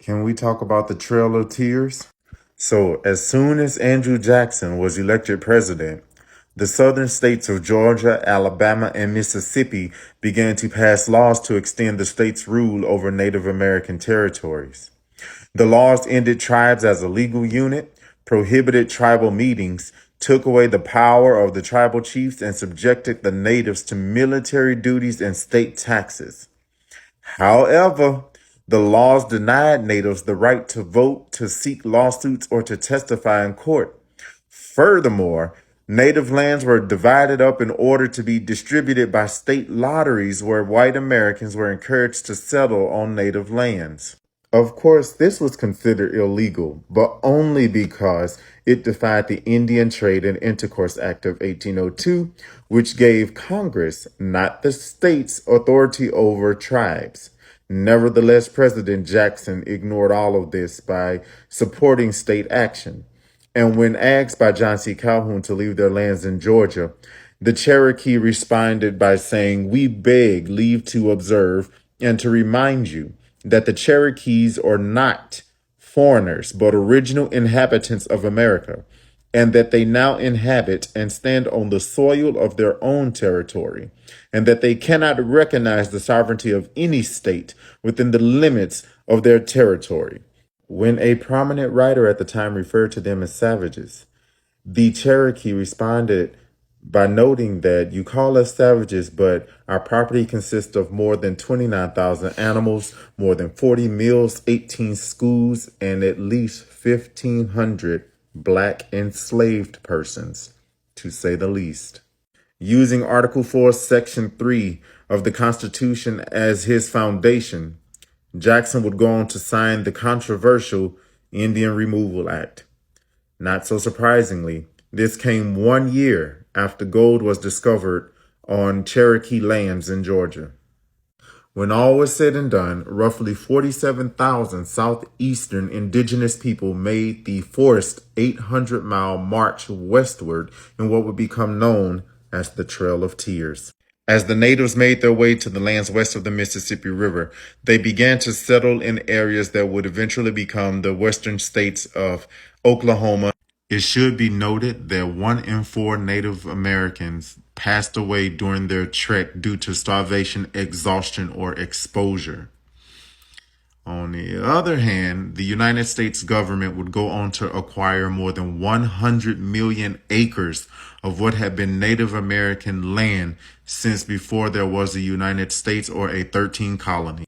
Can we talk about the Trail of Tears? So, as soon as Andrew Jackson was elected president, the southern states of Georgia, Alabama, and Mississippi began to pass laws to extend the state's rule over Native American territories. The laws ended tribes as a legal unit, prohibited tribal meetings, took away the power of the tribal chiefs, and subjected the natives to military duties and state taxes. However, the laws denied natives the right to vote, to seek lawsuits, or to testify in court. Furthermore, native lands were divided up in order to be distributed by state lotteries where white Americans were encouraged to settle on native lands. Of course, this was considered illegal, but only because it defied the Indian Trade and Intercourse Act of 1802, which gave Congress, not the states, authority over tribes. Nevertheless, President Jackson ignored all of this by supporting state action. And when asked by John C. Calhoun to leave their lands in Georgia, the Cherokee responded by saying, "We beg leave to observe and to remind you that the Cherokees are not foreigners, but original inhabitants of America, and that they now inhabit and stand on the soil of their own territory, and that they cannot recognize the sovereignty of any state within the limits of their territory." When a prominent writer at the time referred to them as savages, the Cherokee responded by noting that you call us savages, but our property consists of more than 29,000 animals, more than 40 mills, 18 schools, and at least 1,500 Black enslaved persons, to say the least. Using Article 4, Section 3 of the Constitution as his foundation, Jackson would go on to sign the controversial Indian Removal Act. Not so surprisingly, this came 1 year after gold was discovered on Cherokee lands in Georgia. When all was said and done, roughly 47,000 southeastern indigenous people made the forced 800-mile march westward in what would become known as the Trail of Tears. As the natives made their way to the lands west of the Mississippi River, they began to settle in areas that would eventually become the western states of Oklahoma. It should be noted that 1 in 4 Native Americans passed away during their trek due to starvation, exhaustion, or exposure. On the other hand, the United States government would go on to acquire more than 100 million acres of what had been Native American land since before there was a United States or a 13th colony.